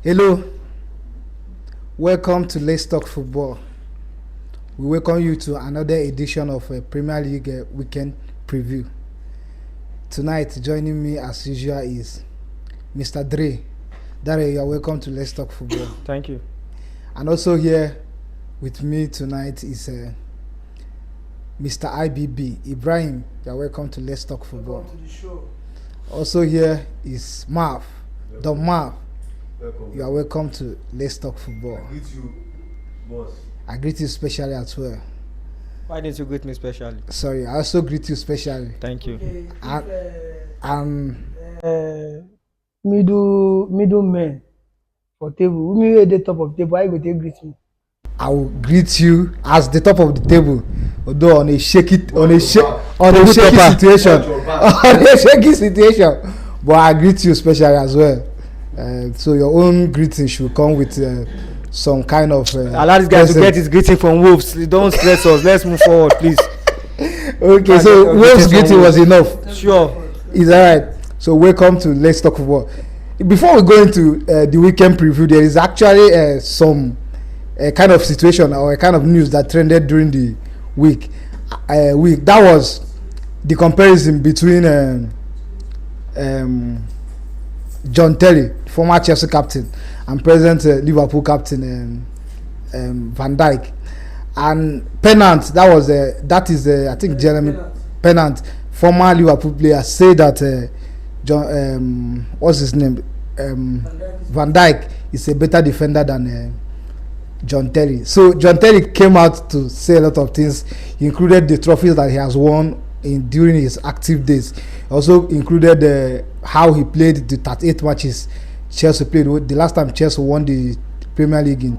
Hello, welcome to Let's Talk Football. We welcome you to another edition of a Premier League weekend preview. Tonight, joining me as usual is Mr. Dre. Dre, you are welcome to Let's Talk Football. Thank you. And also here with me tonight is Mr. IBB. Ibrahim, you are welcome to Let's Talk Football. Welcome to the show. Also here is Marv. The Marv. Welcome. You are welcome to Let's Talk Football. I greet you, boss. I greet you specially as well. Why didn't you greet me specially? Sorry, I also greet you specially. Thank you. Okay, And middlemen for table. We at the top of table. I go take greet me. I will greet you as the top of the table, although on a shaky situation, on a shaky situation. But I greet you specially as well. So your own greeting should come with some kind of. Allow this guy to get his greeting from Wolves. Don't stress us. Let's move forward, please. Okay, so Wolves' greeting was enough. Sure. Is that right? So welcome to Let's Talk Football. Before we go into the weekend preview, there is actually some kind of situation or a kind of news that trended during the week. That was the comparison between John Terry, former Chelsea captain, and present Liverpool captain Van Dijk, and Pennant. That is I think Jeremy Pennant, former Liverpool player, say that John what's his name Van Dijk is a better defender than John Terry. So John Terry came out to say a lot of things. He included the trophies that he has won during his active days. Also included how he played the 38 matches Chelsea played. The last time Chelsea won the Premier League in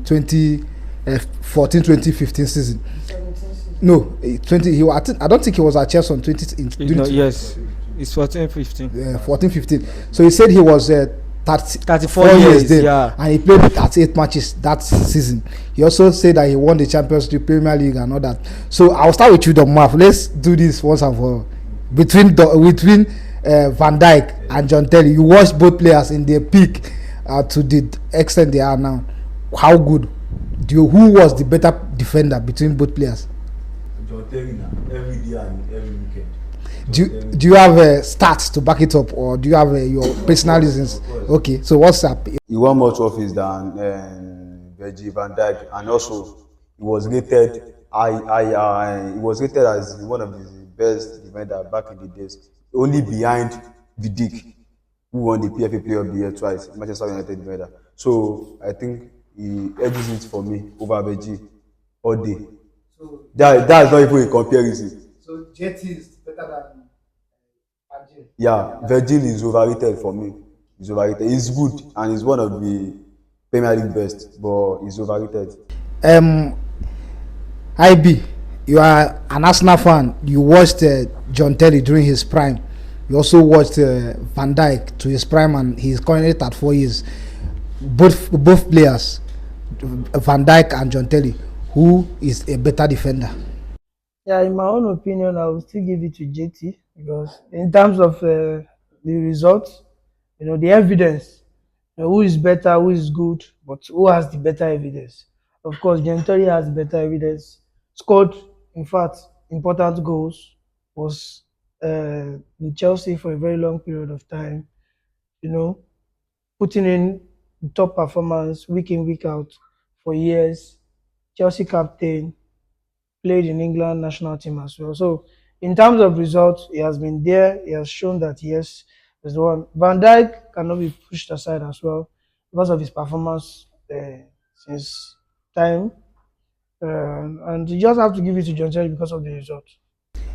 2014-2015 season. No, 20. I don't think he was at Chelsea on 20. Yes, it's 14-15. 14-15. So he said he was 34 years then, yeah, and he played 38 matches that season. He also said that he won the Champions League, Premier League, and all that. So I'll start with you, the Marv. Let's do this once and for all. Between Van Dijk and John Terry, you watched both players in their peak to the extent they are now. How good? Who was the better defender between both players? John Terry now, every day and every weekend. Do you have stats to back it up, or do you have your personal reasons? Okay, so what's up? He won more trophies than Virgil van Dijk, and also he was rated. He was rated as one of the best defenders back in the days, only behind Vidic, who won the PFA Player of the Year twice, Manchester United defender. So I think he edges it for me over Virgil all day. So that's not even a comparison. So JT is better than Virgil. Yeah, Virgil is overrated for me. He's overrated. He's good and he's one of the Premier League best, but he's overrated. IB, you are an Arsenal fan. You watched John Terry during his prime. You also watched Van Dijk to his prime, and he's currently at 4 years. Both players, Van Dijk and John Terry, who is a better defender? Yeah, in my own opinion, I will still give it to JT because in terms of the results, the evidence, who is better, who is good, but who has the better evidence? Of course, John Terry has better evidence. Scored, in fact, important goals. Was with Chelsea for a very long period of time. Putting in top performance week in, week out for years. Chelsea captain, played in England national team as well. So in terms of results, he has been there. He has shown that yes, is the one. Van Dijk cannot be pushed aside as well because of his performance since time. And you just have to give it to John Terry because of the results.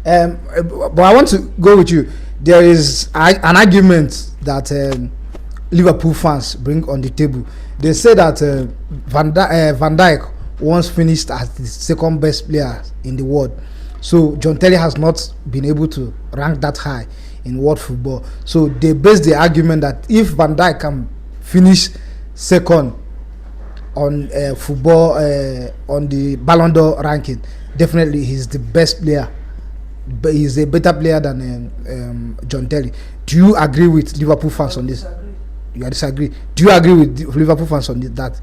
But I want to go with you. There is an argument that Liverpool fans bring on the table. They say that Van Dijk once finished as the second best player in the world. So John Terry has not been able to rank that high in world football. So they base the argument that if Van Dijk can finish second on football on the Ballon d'Or ranking, definitely he's the best player. But he's a better player than John Terry. Do you agree with Liverpool fans on this? You disagree. Do you agree with Liverpool fans on that?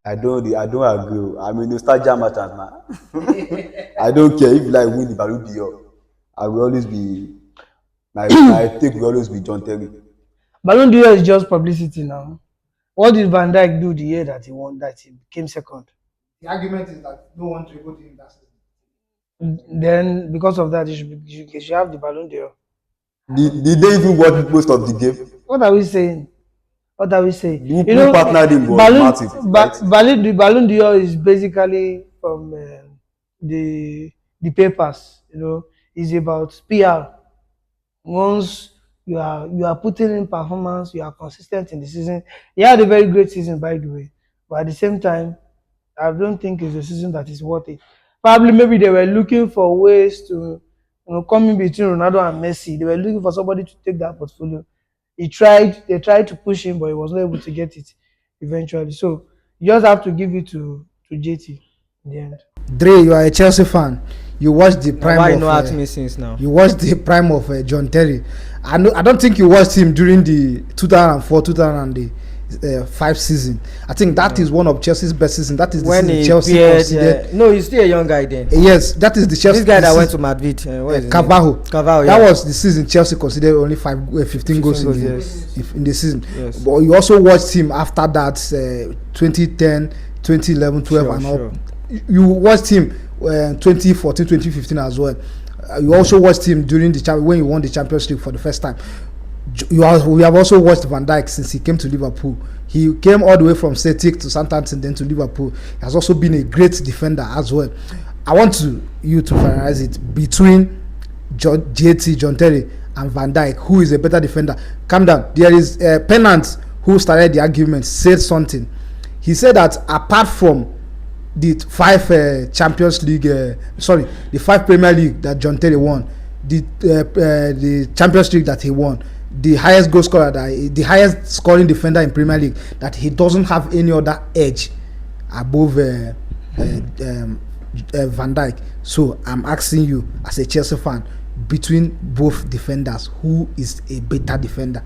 I don't agree. I mean, nostalgia matters now. I don't care if you like win the Ballon d'Or. I will always be my take will always be John Terry. Ballon d'Or is just publicity now. What did Van Dijk do the year that he won, that he came second? The argument is that no one dribbled him that season. Then, because of that, you should have the Ballon d'Or. Did they even watch most of the game? What are we saying? What are we saying? Who partnered him was massive. The Ballon d'Or is basically from the papers. It's about PR. Once you are putting in performance, you are consistent in the season. He had a very great season, by the way, but at the same time, I don't think it's a season that is worth it. Probably maybe they were looking for ways to come in between Ronaldo and Messi. They were looking for somebody to take that portfolio. They tried to push him, but he was not able to get it eventually. So you just have to give it to JT in the end. Dre, you are a Chelsea fan. You watched the prime why of. not at me since now? You watched the prime of John Terry. I don't think you watched him during the 2004-2005 season. I think that is one of Chelsea's best seasons. That is the when season he Chelsea considered. no, he's still a young guy then. Yes, that is the Chelsea. This guy that went to Madrid, what is his name? Carvalho. Yeah. That was the season Chelsea considered only 15 goals in the season. Yes. But you also watched him after that 2010, 2011, 12 and up. You watched him 2014, 2015 as well. You also watched him during when he won the Champions League for the first time. We have also watched Van Dijk since he came to Liverpool. He came all the way from Celtic to Southampton, then to Liverpool. He has also been a great defender as well. I want you to finalize it between John Terry and Van Dijk. Who is a better defender? Calm down. There is Pennant who started the argument, said something. He said that apart from the 5 Champions League, the 5 Premier League that John Terry won, the Champions League that he won, the highest goal scorer, the highest scoring defender in Premier League, that he doesn't have any other edge above Van Dijk. So I'm asking you, as a Chelsea fan, between both defenders, who is a better defender?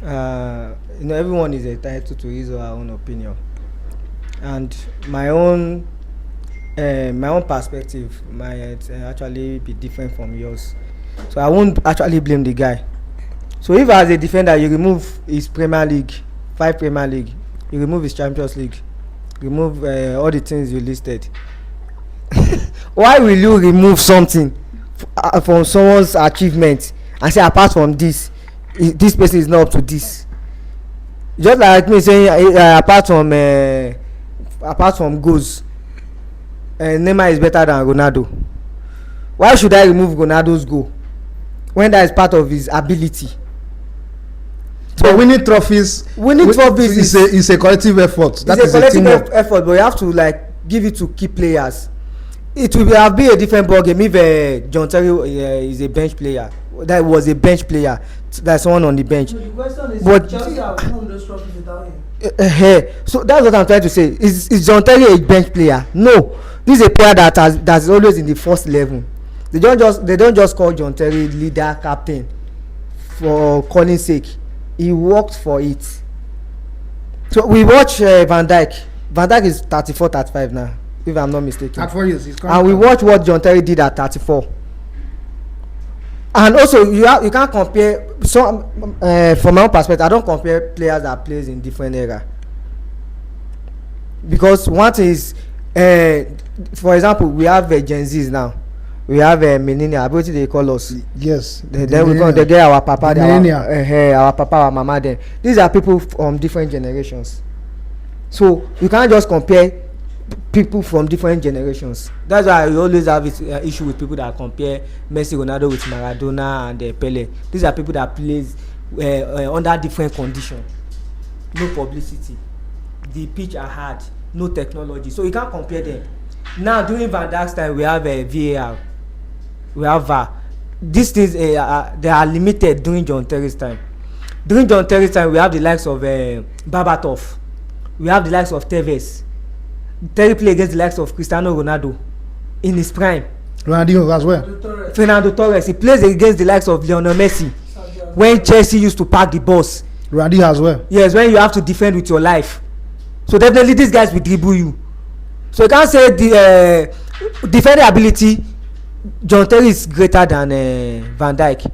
Everyone is entitled to his or her own opinion, and my own perspective might actually be different from yours. So I won't actually blame the guy. So if as a defender you remove his Premier League, 5 Premier League, you remove his Champions League, remove all the things you listed, why will you remove something from someone's achievement and say apart from this person is not up to this? Just like me saying apart from goals, Neymar is better than Ronaldo. Why should I remove Ronaldo's goal when that is part of his ability? So winning trophies is a collective effort. That is a collective effort, but you have to give it to key players. It will have been a different ballgame if John Terry is a bench player. That was a bench player. That's someone on the bench. So the question is, Chelsea have won those trophies without him. So that's what I'm trying to say. Is John Terry a bench player? No. This is a player that's always in the first 11. They don't just call John Terry leader, captain for calling sake. He worked for it. So we watch Van Dijk. Van Dijk is 34, 35 now, if I'm not mistaken. At 4 years, and we watch what John Terry did at 34. And also you can't compare. So from my own perspective, I don't compare players that plays in different era, because one thing is, for example, we have Gen Zs now. We have millennial. What do they call us? Yes. Then they get our papa, our papa, our mama. Then these are people from different generations. So you can't just compare people from different generations. That's why I always have this issue with people that compare Messi, Ronaldo with Maradona and Pele. These are people that plays under different conditions. No publicity. The pitch are hard. No technology. So you can't compare them. Now during Van Dijk's time, we have VAR. We have VAR. These things they are limited during John Terry's time. During John Terry's time, we have the likes of Berbatov. We have the likes of Tevez. Terry played against the likes of Cristiano Ronaldo in his prime. Ronaldinho as well. Fernando Torres. He plays against the likes of Lionel Messi when Chelsea used to pack the bus. Randy as well. Yes, when you have to defend with your life. So definitely these guys will dribble you. So you can't say the defending ability, John Terry is greater than Van Dijk.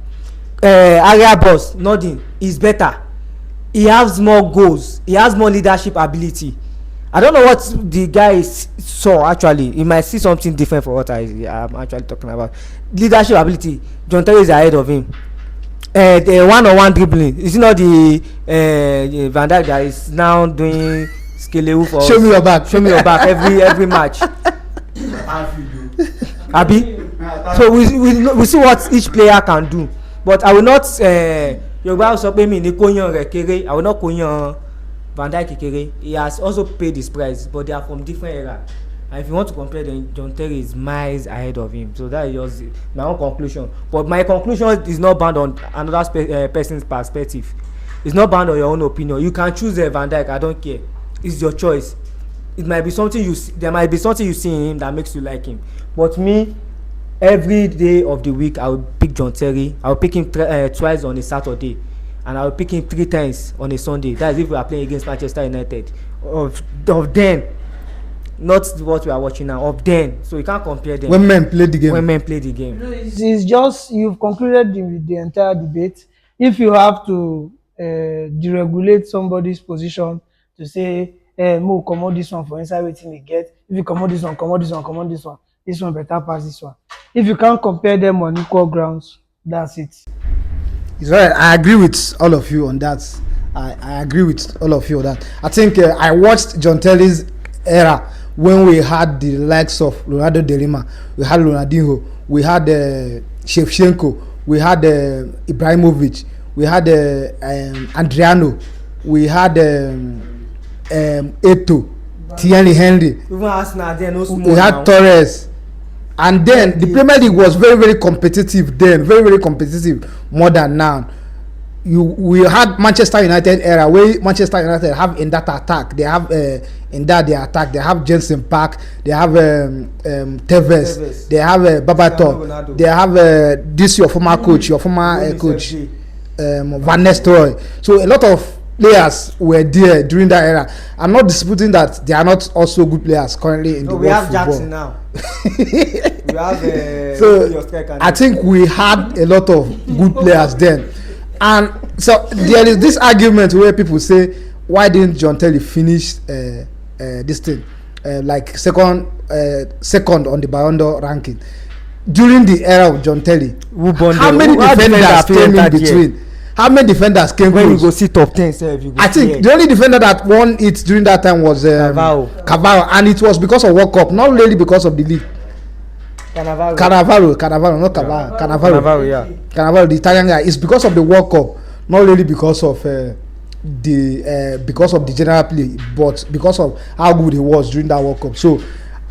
Area boss, nothing. He's better. He has more goals. He has more leadership ability. I don't know what the guy saw actually. He might see something different for what I'm actually talking about. Leadership ability, John Terry is ahead of him. The one-on-one dribbling, is it not the Van Dijk that is now doing skelewu for show me your back, show me your back every match. Abi, so we see what each player can do, but I will not Yorùbá sọ pé mi ní kóyan rẹ̀ kéré, I will not kóyan Van Dijk kéré. He has also paid his price, but they are from different era, and if you want to compare them, John Terry is miles ahead of him. So that is just my own conclusion, but my conclusion is not bound on another person's perspective. It's not bound on your own opinion. You can choose Van Dijk, I don't care. It's your choice. It might be something there might be something you see in him that makes you like him, but me, every day of the week I will pick John Terry. I will pick him twice on a Saturday, and I will pick him 3 times on a Sunday. That is if we are playing against Manchester United. Of them, not what we are watching now. Of them, so you can't compare them. When men play the game. When men play the game. It's just you've concluded the entire debate. If you have to deregulate somebody's position to say, Mo comot this one for inside wetin they get. If you comot this one, this one better pass this one. If you can't compare them on equal grounds, that's it. It's right. I agree with all of you on that. I agree with all of you on that. I think I watched John Terry's era when we had the likes of Ronaldo de Lima, we had Ronaldinho, we had Shevchenko, we had Ibrahimovic, we had Adriano, we had Eto'o, Thierry Henry, Even Arsenal, they are no small we had now. Torres, and then the Premier League was very, very competitive then, very, very competitive more than now. We had Manchester United era where Manchester United have in that attack, they have in that their attack, they have Jensen Park, they have Tevez, they have Babaton, they have this your former coach, coach Van Nistelrooy. So a lot of players were there during that era. I'm not disputing that they are not also good players currently in the We world have football. Jackson now. We have So I think we had a lot of good players then, and so there is this argument where people say, why didn't John Terry finish this thing like second on the Ballon d'Or ranking during the era of John Terry? How many defenders came in between? How many defenders came when close? you go see top 10 sef, you go I think the only defender that won it during that time was Cavaro, and it was because of World Cup, not really because of the league. Cannavaro, not Cavaro. Cannavaro, yeah. Cannavaro, the Italian guy. It's because of the World Cup, not really because of the general play, but because of how good he was during that World Cup. So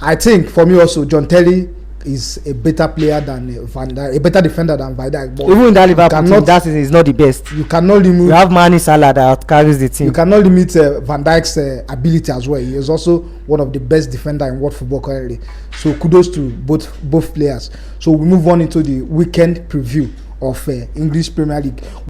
I think for me also, John Terry is a better player than Van Dijk, a better defender than Van Dijk. Even in that Liverpool team, that is not the best. You cannot limit. You have Mane Salah that carries the team. You cannot limit Van Dijk's ability as well. He is also one of the best defender in world football currently. So kudos to both players. So we move on into the weekend preview of English Premier League.